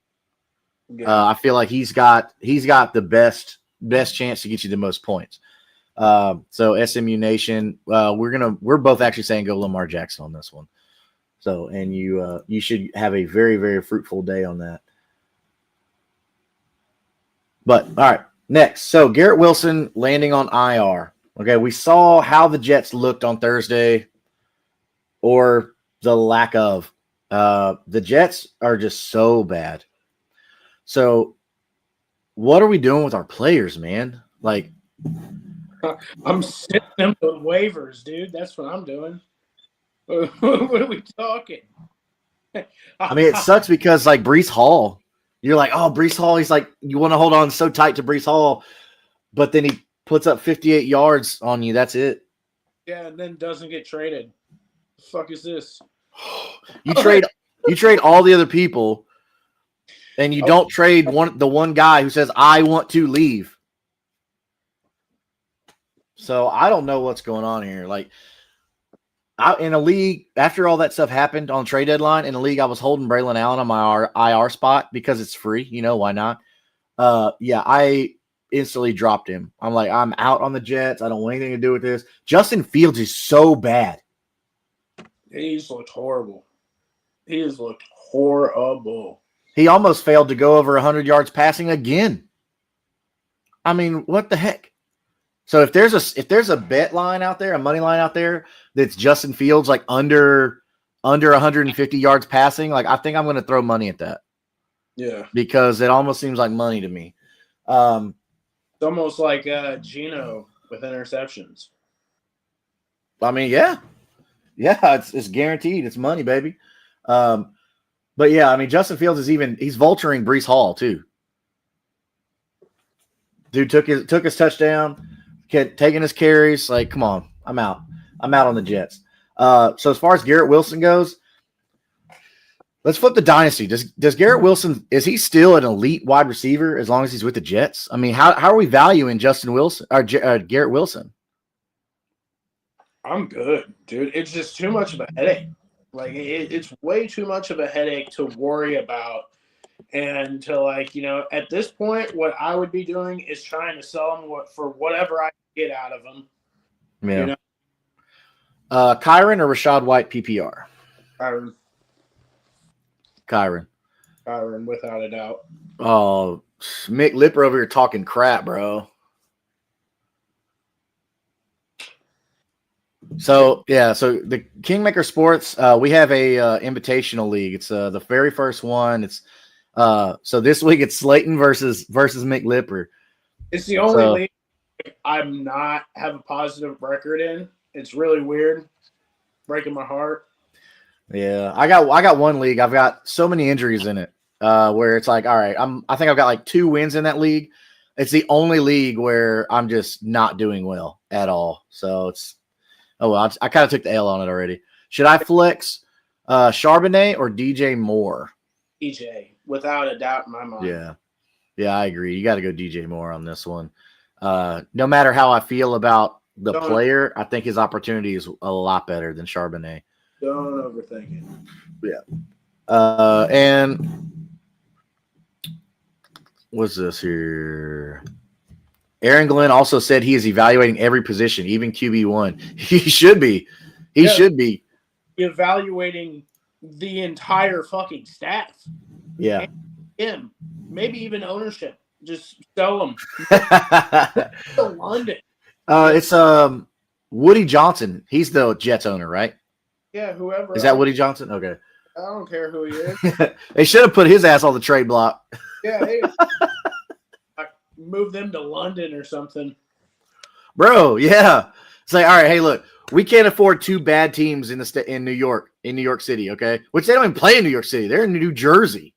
Yeah. I feel like he's got the best chance to get you the most points. So SMU Nation, we're both actually saying go Lamar Jackson on this one. So, and you should have a very, very fruitful day on that. But all right, next. So Garrett Wilson landing on IR. Okay, we saw how the Jets looked on Thursday, or the lack of. The Jets are just so bad. So, what are we doing with our players, man? Like, I'm sitting them with waivers, dude. That's what I'm doing. What are we talking? I mean, it sucks because like Breece Hall, you're like, oh, Breece Hall. He's like, you want to hold on so tight to Breece Hall, but then he puts up 58 yards on you. That's it. Yeah, and then doesn't get traded. The fuck is this? You trade all the other people, and you don't trade the one guy who says, I want to leave. So I don't know what's going on here. Like, in a league, after all that stuff happened on trade deadline, in a league, I was holding Braylon Allen on my IR spot because it's free. You know, why not? Yeah, I instantly dropped him. I'm like, I'm out on the Jets. I don't want anything to do with this. Justin Fields is so bad. He's looked horrible. He has looked horrible. He almost failed to go over 100 yards passing again. I mean, what the heck? So if there's a bet line out there, a money line out there that's Justin Fields like under 150 yards passing, like I think I'm going to throw money at that. Yeah, because it almost seems like money to me. It's almost like Geno with interceptions. I mean, yeah, it's guaranteed. It's money, baby. But yeah, I mean, Justin Fields he's vulturing Breece Hall too. Dude took his touchdown. Taking his carries, like, come on, I'm out on the Jets. So as far as Garrett Wilson goes, let's flip the dynasty. Does Garrett Wilson, is he still an elite wide receiver as long as he's with the Jets? I mean, how are we valuing Justin Wilson or Garrett Wilson? I'm good, dude. It's just too much of a headache. Like it's way too much of a headache to worry about. And to at this point, what I would be doing is trying to sell them for whatever I can get out of them. Yeah. You know? Kyron or Rashad White PPR? Kyron, without a doubt. Oh, Mick Lipper over here talking crap, bro. So the Kingmaker Sports, we have a invitational league. It's the very first one. It's so this week it's Slayton versus Mick Lipper. It's the only league I'm not have a positive record in. It's really weird, breaking my heart. Yeah, I got one league. I've got so many injuries in it where it's like, all right, I think I've got like 2 wins in that league. It's the only league where I'm just not doing well at all. So it's I kind of took the L on it already. Should I flex Charbonnet or DJ Moore? DJ, without a doubt in my mind. Yeah. Yeah, I agree. You got to go DJ Moore on this one. No matter how I feel about the player, I think his opportunity is a lot better than Charbonnet. Don't overthink it. Yeah. And what's this here? Aaron Glenn also said he is evaluating every position, even QB1. He should be. He should be evaluating the entire fucking staff. Yeah. And him, maybe even ownership. Just sell them to London. It's Woody Johnson. He's the Jets owner, right? Yeah, whoever. Is that Woody Johnson? Okay. I don't care who he is. They should have put his ass on the trade block. Yeah, hey, move them to London or something. Bro, yeah. It's like, all right, hey, look, we can't afford two bad teams in New York City, okay? Which they don't even play in New York City. They're in New Jersey.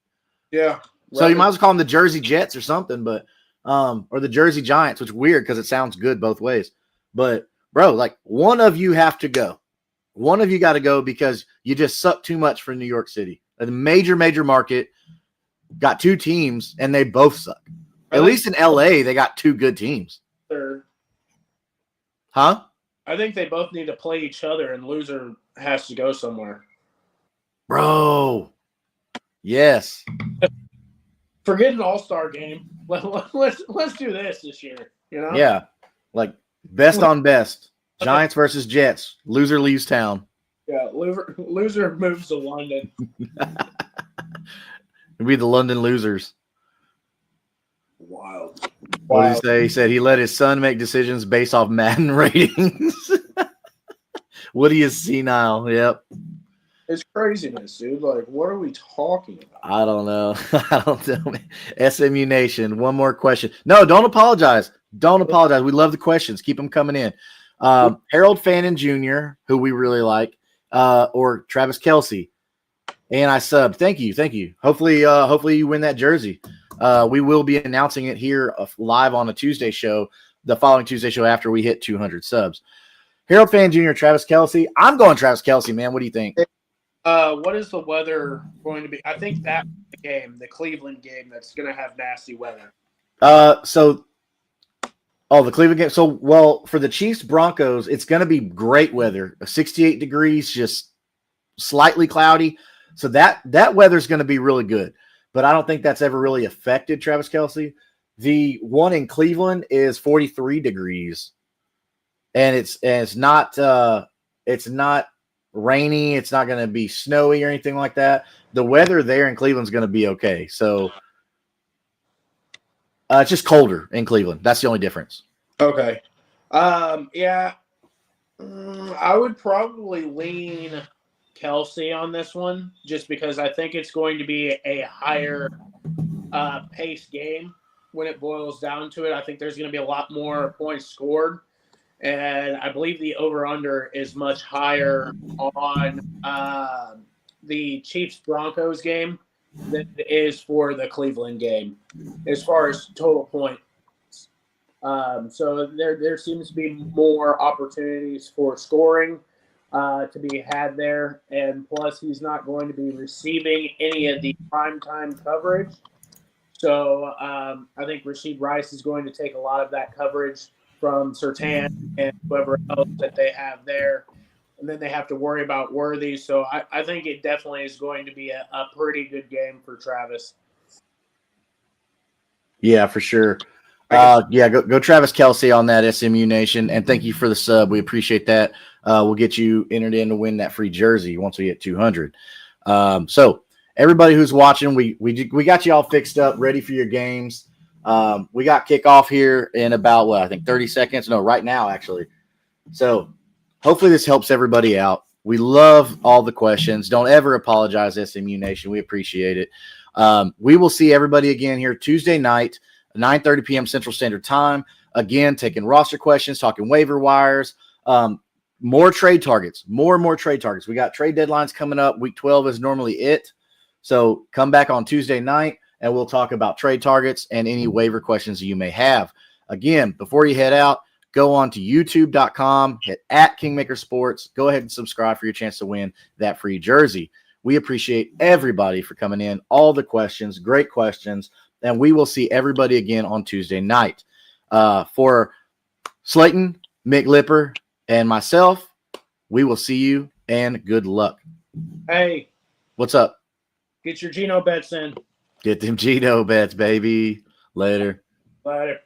Yeah. So you might as well call them the Jersey Jets or something, but or the Jersey Giants, which is weird because it sounds good both ways. But bro, like one of you have to go. One of you got to go because you just suck too much for New York City. A major market, got two teams, and they both suck. At least in LA, they got two good teams. Huh? I think they both need to play each other, and loser has to go somewhere. Bro. Yes. Forget an all-star game. Let's do this year. You know? Yeah. Like best on best. Giants versus Jets. Loser leaves town. Yeah, loser moves to London. It'd be the London Losers. Wild. What did he say? He said he let his son make decisions based off Madden ratings. Woody is senile. Yep. It's craziness, dude. Like, what are we talking about? I don't know. I don't know. SMU Nation, one more question. No, don't apologize. Don't apologize. We love the questions. Keep them coming in. Harold Fannin Jr., who we really like, or Travis Kelce. And I subbed. Thank you. Hopefully you win that jersey. We will be announcing it here live on a Tuesday show, the following Tuesday show after we hit 200 subs. Harold Fannin Jr., Travis Kelce. I'm going Travis Kelce, man. What do you think? What is the weather going to be? I think that game, the Cleveland game, that's going to have nasty weather. The Cleveland game. So, well, for the Chiefs Broncos, it's going to be great weather. 68 degrees, just slightly cloudy. So that weather is going to be really good. But I don't think that's ever really affected Travis Kelce. The one in Cleveland is 43 degrees, and it's not rainy. It's not going to be snowy or anything like that. The weather there in Cleveland's going to be okay. So it's just colder in Cleveland. That's the only difference. Okay. Yeah. I would probably lean Kelce on this one just because I think it's going to be a higher pace game when it boils down to it. I think there's going to be a lot more points scored. And I believe the over-under is much higher on the Chiefs-Broncos game than it is for the Cleveland game as far as total points. So there seems to be more opportunities for scoring to be had there. And plus, he's not going to be receiving any of the primetime coverage. So I think Rashid Rice is going to take a lot of that coverage from Surtain and whoever else that they have there. And then they have to worry about Worthy. So I think it definitely is going to be a pretty good game for Travis. Yeah, for sure. Go Travis Kelce on that, SMU Nation. And thank you for the sub. We appreciate that. We'll get you entered in to win that free jersey once we hit 200. So everybody who's watching, we got you all fixed up, ready for your games. We got kickoff here in about, I think 30 seconds. No, right now, actually. So hopefully this helps everybody out. We love all the questions. Don't ever apologize, SMU Nation. We appreciate it. We will see everybody again here Tuesday night, 9:30 p.m. Central Standard Time. Again, taking roster questions, talking waiver wires, more trade targets, more and more trade targets. We got trade deadlines coming up. Week 12 is normally it. So come back on Tuesday night, and we'll talk about trade targets and any waiver questions that you may have. Again, before you head out, go on to youtube.com, hit @Kingmaker Sports. Go ahead and subscribe for your chance to win that free jersey. We appreciate everybody for coming in, all the questions, great questions. and we will see everybody again on Tuesday night. For Slayton, Mick Lipper, and myself, we will see you, and good luck. Hey, what's up? Get your Geno bets in. Get them Geno bets, baby. Later. Later.